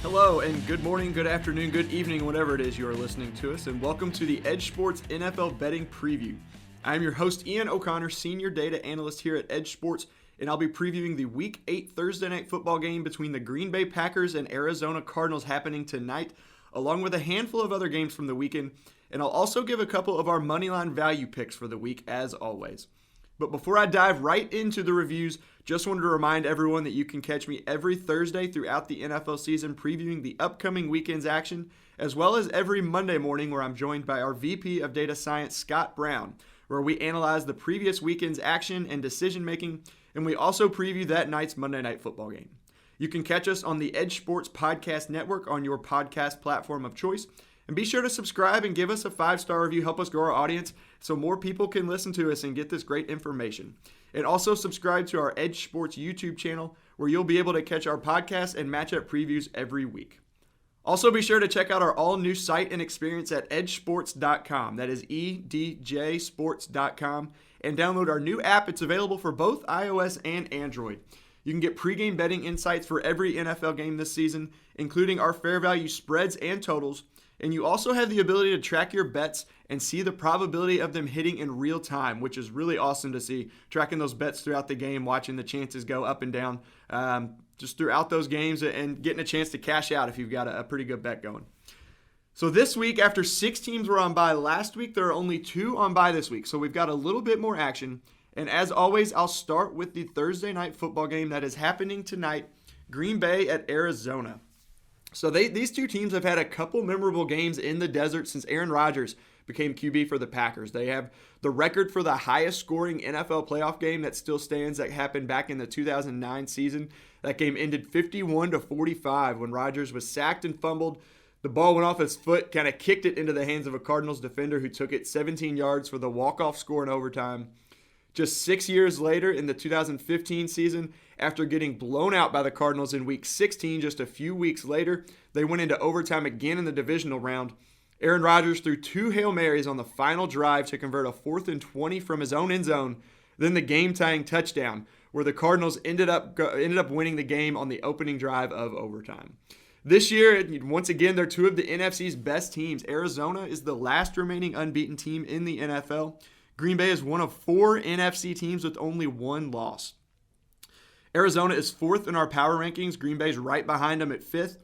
Hello, and good morning, good afternoon, good evening, whatever it is you are listening to us, and welcome to the EdjSports NFL Betting Preview. I'm your host, Ian O'Connor, Senior Data Analyst here at EdjSports, and I'll be previewing the Week 8 Thursday Night Football game between the Green Bay Packers and Arizona Cardinals happening tonight, along with a handful of other games from the weekend, and I'll also give a couple of our moneyline value picks for the week, as always. But before I dive right into the reviews, just wanted to remind everyone that you can catch me every Thursday throughout the NFL season previewing the upcoming weekend's action, as well as every Monday morning where I'm joined by our VP of Data Science, Scott Brown, where we analyze the previous weekend's action and decision-making, and we also preview that night's Monday Night Football game. You can catch us on the EdjSports Podcast Network on your podcast platform of choice, and be sure to subscribe and give us a 5-star review, help us grow our audience so more people can listen to us and get this great information. And also subscribe to our EdjSports YouTube channel where you'll be able to catch our podcast and matchup previews every week. Also be sure to check out our all-new site and experience at EdjSports.com. That is EdjSports.com. And download our new app. It's available for both iOS and Android. You can get pregame betting insights for every NFL game this season, including our fair value spreads and totals. And you also have the ability to track your bets and see the probability of them hitting in real time, which is really awesome to see. Tracking those bets throughout the game, watching the chances go up and down just throughout those games and getting a chance to cash out if you've got a pretty good bet going. So this week, after 6 teams were on bye last week, there are only 2 on bye this week. So we've got a little bit more action. And as always, I'll start with the Thursday night football game that is happening tonight, Green Bay at Arizona. So these two teams have had a couple memorable games in the desert since Aaron Rodgers became QB for the Packers. They have the record for the highest scoring NFL playoff game that still stands that happened back in the 2009 season. That game ended 51-45 when Rodgers was sacked and fumbled. The ball went off his foot, kind of kicked it into the hands of a Cardinals defender who took it 17 yards for the walk-off score in overtime. Just 6 years later, in the 2015 season, after getting blown out by the Cardinals in Week 16, just a few weeks later, they went into overtime again in the divisional round. Aaron Rodgers threw 2 Hail Marys on the final drive to convert a 4th and 20 from his own end zone, then the game-tying touchdown, where the Cardinals ended up winning the game on the opening drive of overtime. This year, once again, they're 2 of the NFC's best teams. Arizona is the last remaining unbeaten team in the NFL. Green Bay is one of 4 NFC teams with only 1 loss. Arizona is 4th in our power rankings. Green Bay's right behind them at 5th.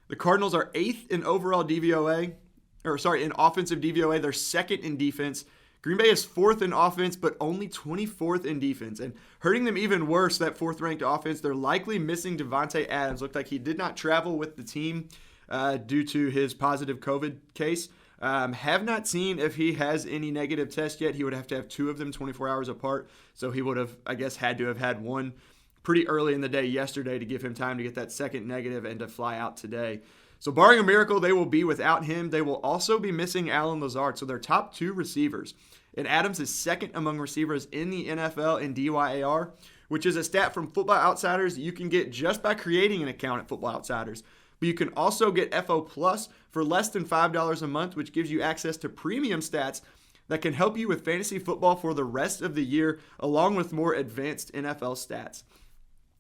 The Cardinals are 8th in overall in offensive DVOA. They're 2nd in defense. Green Bay is 4th in offense, but only 24th in defense. And hurting them even worse, that 4th-ranked offense, they're likely missing Davante Adams. Looked like he did not travel with the team due to his positive COVID case. Have not seen if he has any negative tests yet. He would have to have 2 of them 24 hours apart. So he would have, I guess, had to have had one pretty early in the day yesterday to give him time to get that second negative and to fly out today. So barring a miracle, they will be without him. They will also be missing Allen Lazard. So their top 2 receivers. And Adams is 2nd among receivers in the NFL in DYAR, which is a stat from Football Outsiders that you can get just by creating an account at Football Outsiders. But you can also get FO Plus for less than $5 a month, which gives you access to premium stats that can help you with fantasy football for the rest of the year, along with more advanced NFL stats.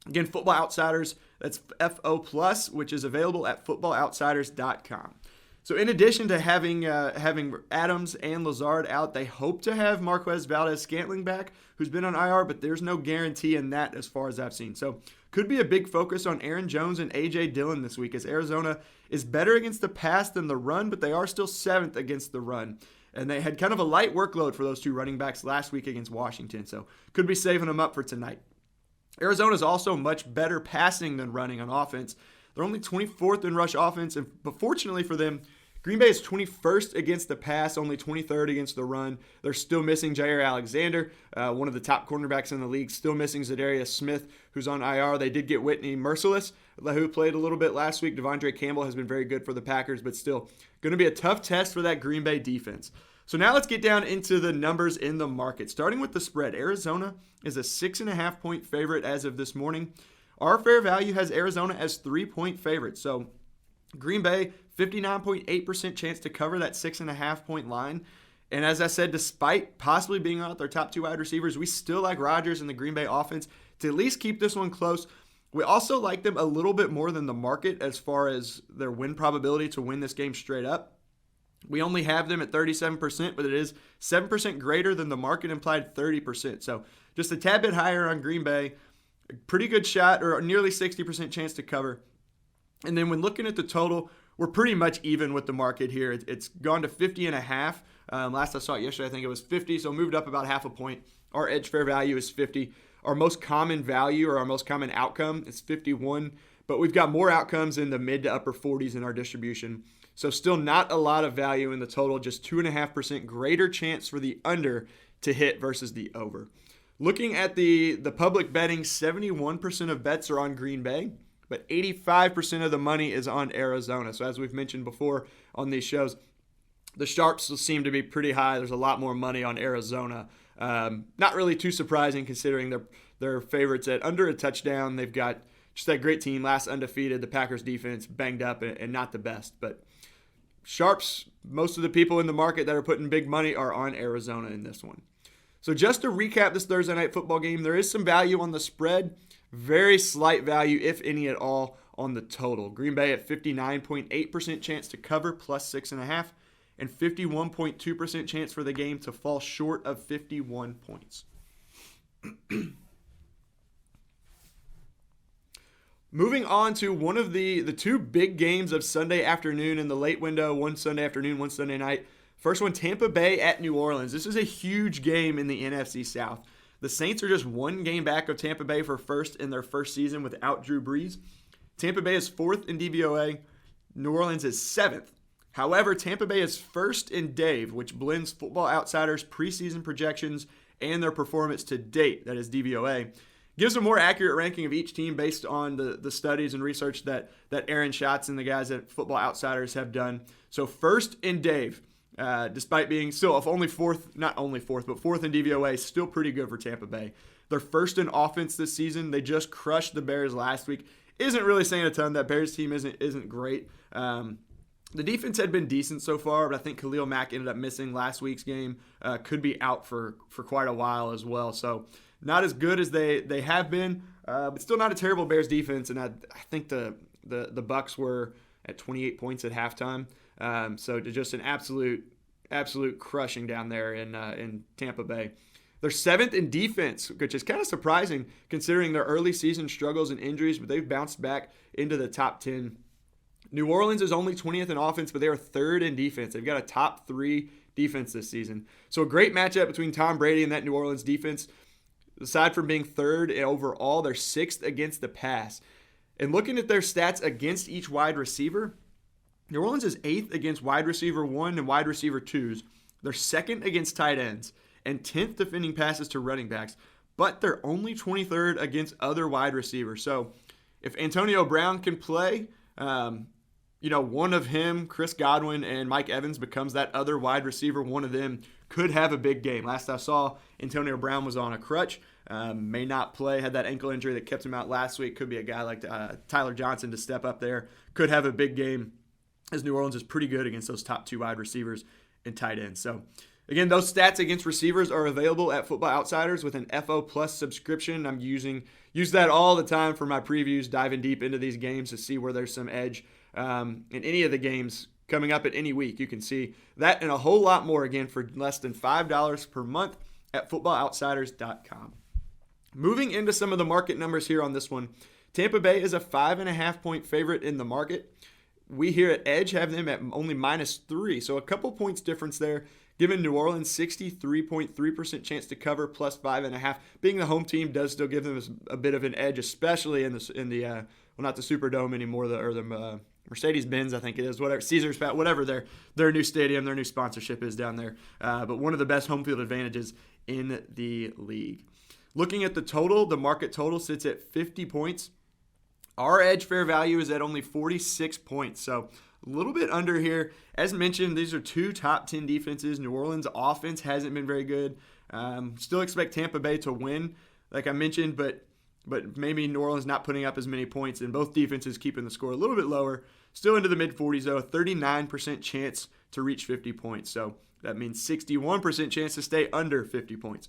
Again, Football Outsiders, that's FO Plus, which is available at footballoutsiders.com. So in addition to having Adams and Lazard out, they hope to have Marquez Valdes-Scantling back, who's been on IR, but there's no guarantee in that as far as I've seen. So could be a big focus on Aaron Jones and A.J. Dillon this week, as Arizona is better against the pass than the run, but they are still 7th against the run. And they had kind of a light workload for those 2 running backs last week against Washington, so could be saving them up for tonight. Arizona is also much better passing than running on offense. They're only 24th in rush offense, but fortunately for them, Green Bay is 21st against the pass, only 23rd against the run. They're still missing Jair Alexander, one of the top cornerbacks in the league, still missing Zadarius Smith, who's on IR. They did get Whitney Merciless, who played a little bit last week. Devondre Campbell has been very good for the Packers, but still going to be a tough test for that Green Bay defense. So now let's get down into the numbers in the market. Starting with the spread, Arizona is a 6.5-point favorite as of this morning. Our fair value has Arizona as 3-point favorites. So Green Bay, 59.8% chance to cover that 6.5-point line. And as I said, despite possibly being out their top 2 wide receivers, we still like Rodgers and the Green Bay offense to at least keep this one close. We also like them a little bit more than the market as far as their win probability to win this game straight up. We only have them at 37%, but it is 7% greater than the market implied 30%. So just a tad bit higher on Green Bay. A pretty good shot, or nearly 60% chance to cover. And then when looking at the total, we're pretty much even with the market here. It's gone to 50.5. Last I saw it yesterday, I think it was 50, so moved up about half a point. Our edge fair value is 50. Our most common value, or our most common outcome, is 51. But we've got more outcomes in the mid to upper 40s in our distribution. So still not a lot of value in the total, just 2.5% greater chance for the under to hit versus the over. Looking at the public betting, 71% of bets are on Green Bay, but 85% of the money is on Arizona. So as we've mentioned before on these shows, the sharps seem to be pretty high. There's a lot more money on Arizona. Not really too surprising considering they're favorites at under a touchdown. They've got just that great team, last undefeated. The Packers defense banged up and not the best. But sharps, most of the people in the market that are putting big money are on Arizona in this one. So just to recap this Thursday night football game, there is some value on the spread. Very slight value, if any at all, on the total. Green Bay at 59.8% chance to cover plus 6.5, and 51.2% chance for the game to fall short of 51 points. Moving on to one of the two big games of Sunday afternoon in the late window, one Sunday afternoon, one Sunday night. First one, Tampa Bay at New Orleans. This is a huge game in the NFC South. The Saints are just one game back of Tampa Bay for first in their first season without Drew Brees. Tampa Bay is fourth in DVOA. New Orleans is seventh. However, Tampa Bay is first in DAV, which blends Football Outsiders' preseason projections and their performance to date, that is DVOA. Gives a more accurate ranking of each team based on the studies and research that Aaron Schatz and the guys at Football Outsiders have done. So first in DAV. Despite being still, if only fourth, not only fourth, but fourth in DVOA, still pretty good for Tampa Bay. They're first in offense this season. They just crushed the Bears last week. Isn't really saying a ton. That Bears team isn't great. The defense had been decent so far, but I think Khalil Mack ended up missing last week's game. Could be out for quite a while as well. So not as good as they have been, but still not a terrible Bears defense. And I think the Bucs were at 28 points at halftime. So just an absolute crushing down there in Tampa Bay. They're seventh in defense, which is kind of surprising considering their early season struggles and injuries, but they've bounced back into the top 10. New Orleans is only 20th in offense, but they are third in defense. They've got a top 3 defense this season. So a great matchup between Tom Brady and that New Orleans defense. Aside from being third overall, they're sixth against the pass. And looking at their stats against each wide receiver, New Orleans is 8th against wide receiver 1 and wide receiver 2s. They're 2nd against tight ends and 10th defending passes to running backs, but they're only 23rd against other wide receivers. So if Antonio Brown can play, one of him, Chris Godwin, and Mike Evans becomes that other wide receiver, one of them could have a big game. Last I saw, Antonio Brown was on a crutch, may not play, had that ankle injury that kept him out last week. Could be a guy like Tyler Johnson to step up there. Could have a big game, as New Orleans is pretty good against those top 2 wide receivers and tight ends. So, again, those stats against receivers are available at Football Outsiders with an FO Plus subscription. I'm use that all the time for my previews, diving deep into these games to see where there's some edge in any of the games coming up at any week. You can see that and a whole lot more, again, for less than $5 per month at footballoutsiders.com. Moving into some of the market numbers here on this one, Tampa Bay is a 5.5-point favorite in the market. We here at Edge have them at only -3, so a couple points difference there. Giving New Orleans 63.3% chance to cover plus 5.5. Being the home team does still give them a bit of an edge, especially in the not the Superdome anymore, the Mercedes-Benz, I think it is, whatever, Caesars, whatever their new stadium, their new sponsorship is down there. But one of the best home field advantages in the league. Looking at the total, the market total sits at 50 points. Our edge fair value is at only 46 points, so a little bit under here. As mentioned, these are 2 top 10 defenses. New Orleans' offense hasn't been very good. Still expect Tampa Bay to win, like I mentioned, but maybe New Orleans not putting up as many points, and both defenses keeping the score a little bit lower. Still into the mid-40s, though. 39% chance to reach 50 points. So that means 61% chance to stay under 50 points.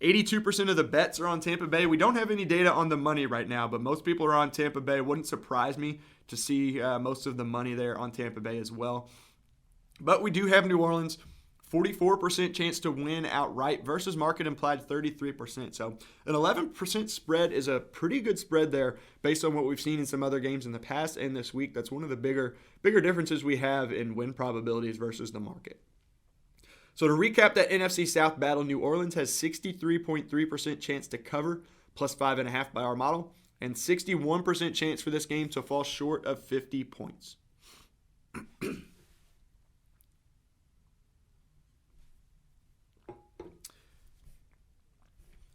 82% of the bets are on Tampa Bay. We don't have any data on the money right now, but most people are on Tampa Bay. Wouldn't surprise me to see most of the money there on Tampa Bay as well. But we do have New Orleans, 44% chance to win outright versus market implied 33%. So an 11% spread is a pretty good spread there based on what we've seen in some other games in the past and this week. That's one of the bigger differences we have in win probabilities versus the market. So to recap that NFC South battle, New Orleans has 63.3% chance to cover, plus 5.5 by our model, and 61% chance for this game to fall short of 50 points.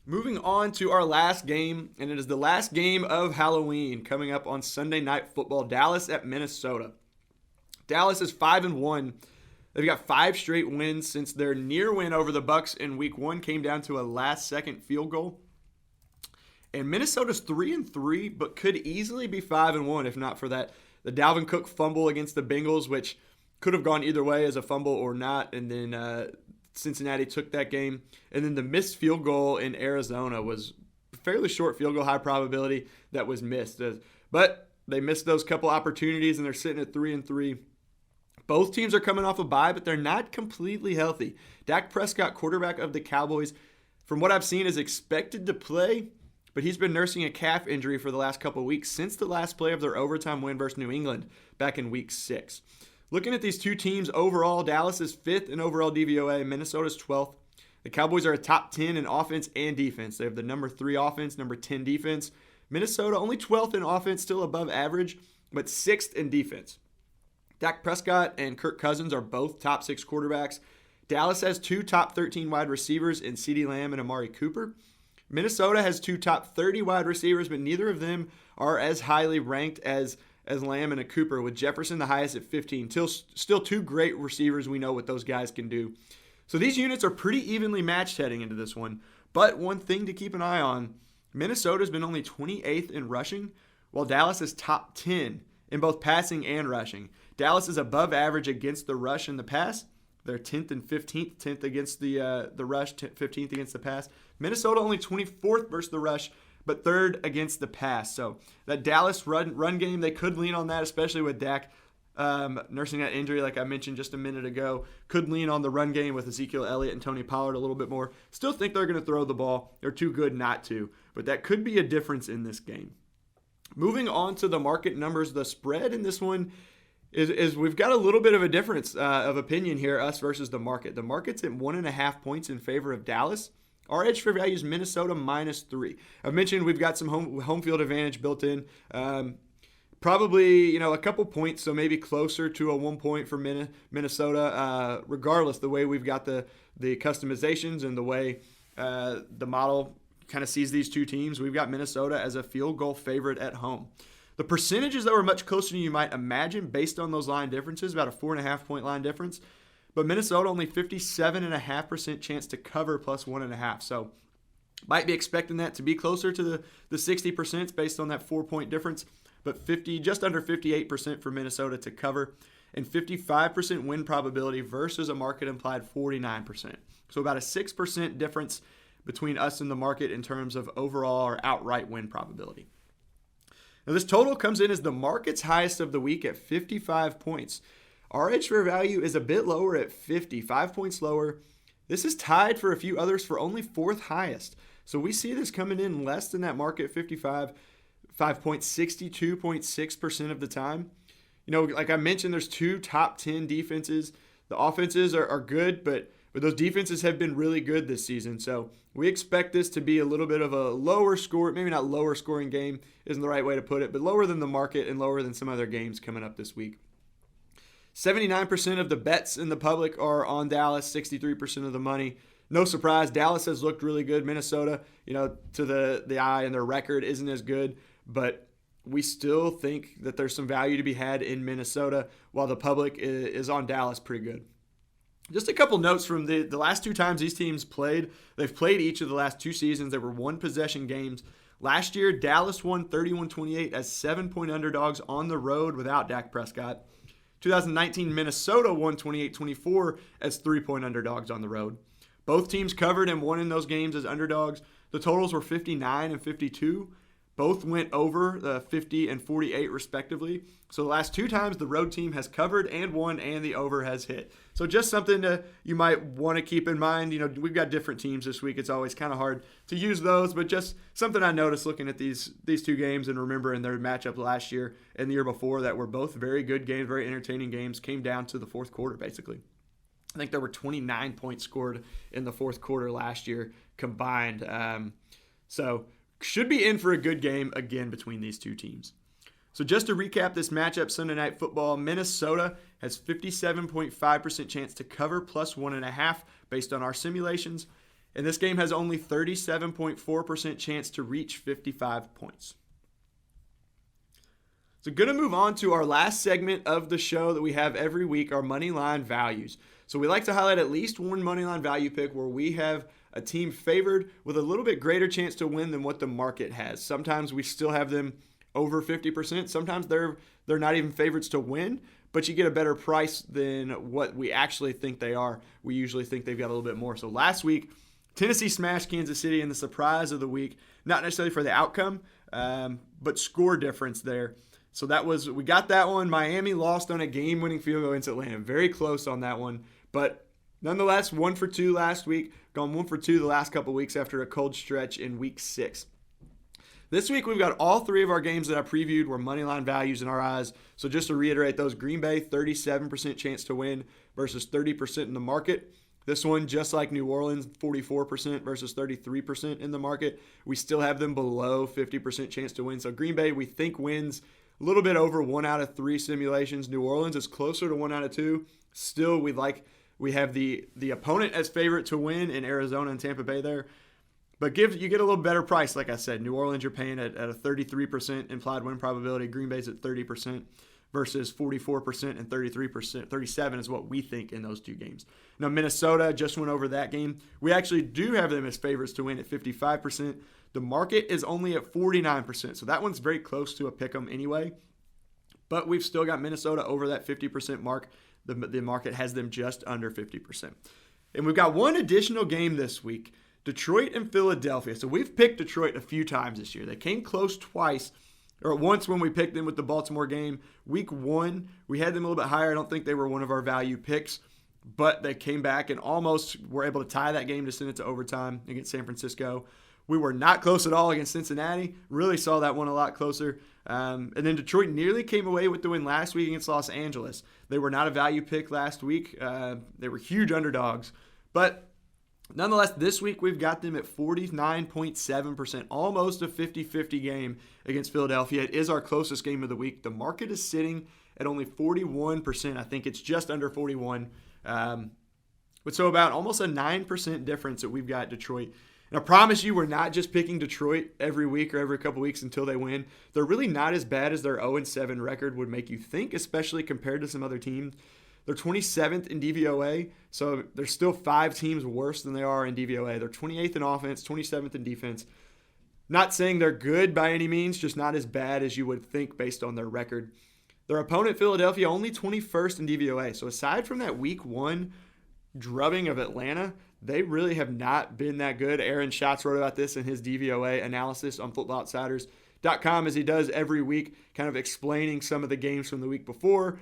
Moving on to our last game, and it is the last game of Halloween coming up on Sunday Night Football, Dallas at Minnesota. Dallas is 5-1. They've got 5 straight wins since their near win over the Bucs in Week 1 came down to a last-second field goal. And Minnesota's 3-3, but could easily be 5-1 if not for the Dalvin Cook fumble against the Bengals, which could have gone either way as a fumble or not. And then Cincinnati took that game. And then the missed field goal in Arizona was a fairly short field goal, high probability that was missed. But they missed those couple opportunities, and they're sitting at 3-3. Both teams are coming off a bye, but they're not completely healthy. Dak Prescott, quarterback of the Cowboys, from what I've seen, is expected to play, but he's been nursing a calf injury for the last couple of weeks since the last play of their overtime win versus New England back in Week 6. Looking at these two teams overall, Dallas is 5th in overall DVOA, Minnesota's 12th. The Cowboys are a top 10 in offense and defense. They have the number 3 offense, number 10 defense. Minnesota only 12th in offense, still above average, but 6th in defense. Dak Prescott and Kirk Cousins are both top 6 quarterbacks. Dallas has 2 top 13 wide receivers in CeeDee Lamb and Amari Cooper. Minnesota has 2 top 30 wide receivers, but neither of them are as highly ranked as Lamb and a Cooper, with Jefferson the highest at 15. Still 2 great receivers. We know what those guys can do. So these units are pretty evenly matched heading into this one. But one thing to keep an eye on, Minnesota's been only 28th in rushing, while Dallas is top 10 in both passing and rushing. Dallas is above average against the rush and the pass. They're 10th and 15th, 10th against the rush, 15th against the pass. Minnesota only 24th versus the rush, but 3rd against the pass. So that Dallas run game, they could lean on that, especially with Dak nursing that injury like I mentioned just a minute ago. Could lean on the run game with Ezekiel Elliott and Tony Pollard a little bit more. Still think they're going to throw the ball. They're too good not to, but that could be a difference in this game. Moving on to the market numbers, the spread in this one is we've got a little bit of a difference of opinion here, us versus the market. The market's at 1.5 points in favor of Dallas. Our edge for value is Minnesota -3. I've mentioned we've got some home field advantage built in. Probably, a couple points, so maybe closer to a 1 point for Minnesota. Regardless, the way we've got the customizations and the way the model kind of sees these two teams, we've got Minnesota as a field goal favorite at home. The percentages that were much closer than you might imagine based on those line differences, about a 4.5 point line difference. But Minnesota only 57.5% chance to cover plus 1.5. So might be expecting that to be closer to the 60% based on that 4 point difference. But just under 58% for Minnesota to cover, and 55% win probability versus a market implied 49%. So about a 6% difference between us and the market in terms of overall or outright win probability. Now this total comes in as the market's highest of the week at 55 points. Our edge fair value is a bit lower at 50, 5 points lower. This is tied for a few others for only 4th highest. So we see this coming in less than that market 55, 5.62.6% of the time. Like I mentioned, there's 2 top 10 defenses. The offenses are good, but those defenses have been really good this season. So we expect this to be a little bit of a lower score, maybe not lower scoring game isn't the right way to put it, but lower than the market and lower than some other games coming up this week. 79% of the bets in the public are on Dallas, 63% of the money. No surprise, Dallas has looked really good. Minnesota, to the eye and their record isn't as good, but we still think that there's some value to be had in Minnesota while the public is on Dallas pretty good. Just a couple notes from the last 2 times these teams played. They've played each of the last 2 seasons. They were 1-possession games. Last year, Dallas won 31-28 as 7-point underdogs on the road without Dak Prescott. 2019, Minnesota won 28-24 as 3-point underdogs on the road. Both teams covered and won in those games as underdogs. The totals were 59 and 52. Both went over the 50 and 48 respectively. So the last 2 times the road team has covered and won and the over has hit. So just something you might want to keep in mind. We've got different teams this week. It's always kind of hard to use those, but just something I noticed looking at these 2 games and remembering their matchup last year and the year before that were both very good games, very entertaining games, came down to the fourth quarter basically. I think there were 29 points scored in the fourth quarter last year combined. So should be in for a good game again between these 2 teams. So just to recap this matchup, Sunday Night Football, Minnesota has 57.5% chance to cover plus 1.5 based on our simulations. And this game has only 37.4% chance to reach 55 points. So going to move on to our last segment of the show that we have every week, our money line values. So we like to highlight at least one money line value pick where we have a team favored with a little bit greater chance to win than what the market has. Sometimes we still have them over 50%. Sometimes they're not even favorites to win, but you get a better price than what we actually think they are. We usually think they've got a little bit more. So last week, Tennessee smashed Kansas City in the surprise of the week, not necessarily for the outcome, but score difference there. So we got that one. Miami lost on a game-winning field goal against Atlanta. Very close on that one. But nonetheless, 1 for 2 last week. Gone 1 for 2 the last couple weeks after a cold stretch in week 6. This week, we've got all 3 of our games that I previewed were moneyline values in our eyes. So just to reiterate those, Green Bay, 37% chance to win versus 30% in the market. This one, just like New Orleans, 44% versus 33% in the market. We still have them below 50% chance to win. So Green Bay, we think wins a little bit over 1 out of 3 simulations. New Orleans is closer to 1 out of 2. Still, we have the opponent as favorite to win in Arizona and Tampa Bay there. But you get a little better price, like I said. New Orleans, you're paying at a 33% implied win probability. Green Bay's at 30% versus 44% and 33%. 37 is what we think in those 2 games. Now, Minnesota just went over that game. We actually do have them as favorites to win at 55%. The market is only at 49%, so that one's very close to a pick 'em anyway. But we've still got Minnesota over that 50% mark. The market has them just under 50%. And we've got one additional game this week, Detroit and Philadelphia. So we've picked Detroit a few times this year. They came close twice, or once when we picked them with the Baltimore game. Week 1, we had them a little bit higher. I don't think they were one of our value picks, but they came back and almost were able to tie that game to send it to overtime against San Francisco. We were not close at all against Cincinnati. Really saw that one a lot closer. And then Detroit nearly came away with the win last week against Los Angeles. They were not a value pick last week. They were huge underdogs. But nonetheless, this week we've got them at 49.7%, almost a 50-50 game against Philadelphia. It is our closest game of the week. The market is sitting at only 41%. I think it's just under 41. But so about almost a 9% difference that we've got Detroit. And I promise you, we're not just picking Detroit every week or every couple weeks until they win. They're really not as bad as their 0-7 record would make you think, especially compared to some other teams. They're 27th in DVOA, so they're still 5 teams worse than they are in DVOA. They're 28th in offense, 27th in defense. Not saying they're good by any means, just not as bad as you would think based on their record. Their opponent, Philadelphia, only 21st in DVOA. So aside from that week 1 drubbing of Atlanta, they really have not been that good. Aaron Schatz wrote about this in his DVOA analysis on FootballOutsiders.com, as he does every week, kind of explaining some of the games from the week before,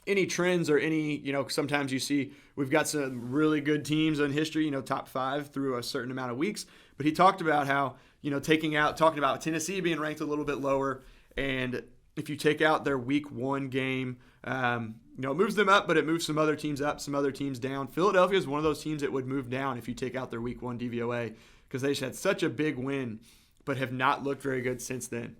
any trends or any, sometimes you see we've got some really good teams in history, top 5 through a certain amount of weeks. But he talked about how, talking about Tennessee being ranked a little bit lower, and if you take out their week 1 game, it moves them up, but it moves some other teams up, some other teams down. Philadelphia is one of those teams that would move down if you take out their week 1 DVOA, because they just had such a big win, but have not looked very good since then.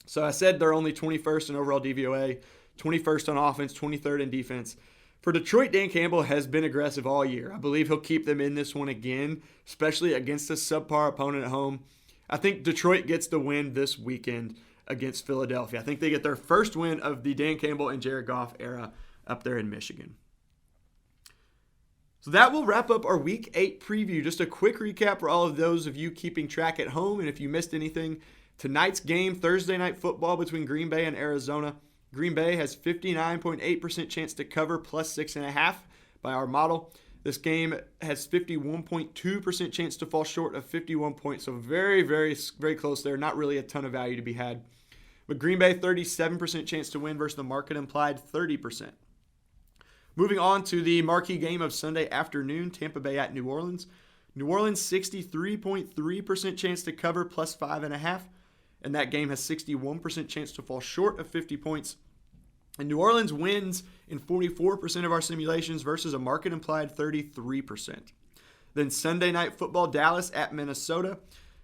So I said they're only 21st in overall DVOA, 21st on offense, 23rd in defense. For Detroit, Dan Campbell has been aggressive all year. I believe he'll keep them in this one again, especially against a subpar opponent at home. I think Detroit gets the win this weekend against Philadelphia. I think they get their first win of the Dan Campbell and Jared Goff era up there in Michigan. So that will wrap up our Week 8 preview. Just a quick recap for all of those of you keeping track at home, and if you missed anything, tonight's game, Thursday Night Football between Green Bay and Arizona. Green Bay has 59.8% chance to cover plus 6.5 by our model. This game has 51.2% chance to fall short of 51 points, so very, very, very close there. Not really a ton of value to be had. But Green Bay, 37% chance to win versus the market implied 30%. Moving on to the marquee game of Sunday afternoon, Tampa Bay at New Orleans. New Orleans, 63.3% chance to cover plus 5.5, and that game has 61% chance to fall short of 50 points. And New Orleans wins in 44% of our simulations versus a market implied 33%. Then Sunday Night Football, Dallas at Minnesota.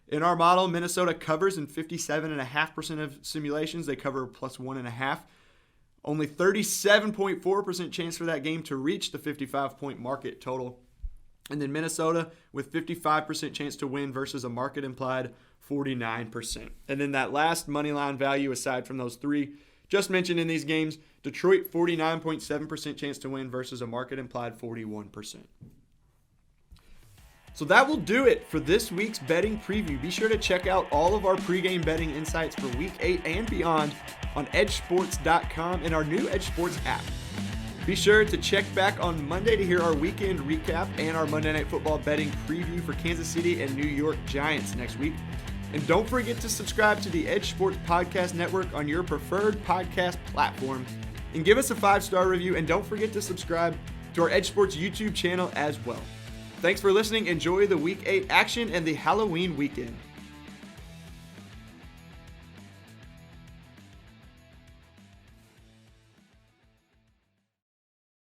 In our model, Minnesota covers in 57.5% of simulations. They cover plus 1.5. Only 37.4% chance for that game to reach the 55-point market total. And then Minnesota with 55% chance to win versus a market implied 49%. And then that last money line value aside from those three just mentioned in these games, Detroit 49.7% chance to win versus a market implied 41%. So that will do it for this week's betting preview. Be sure to check out all of our pregame betting insights for Week 8 and beyond on EdjSports.com and our new EdjSports app. Be sure to check back on Monday to hear our weekend recap and our Monday Night Football betting preview for Kansas City and New York Giants next week. And don't forget to subscribe to the EdjSports Podcast Network on your preferred podcast platform. And give us a 5-star review. And don't forget to subscribe to our EdjSports YouTube channel as well. Thanks for listening. Enjoy the Week 8 action and the Halloween weekend.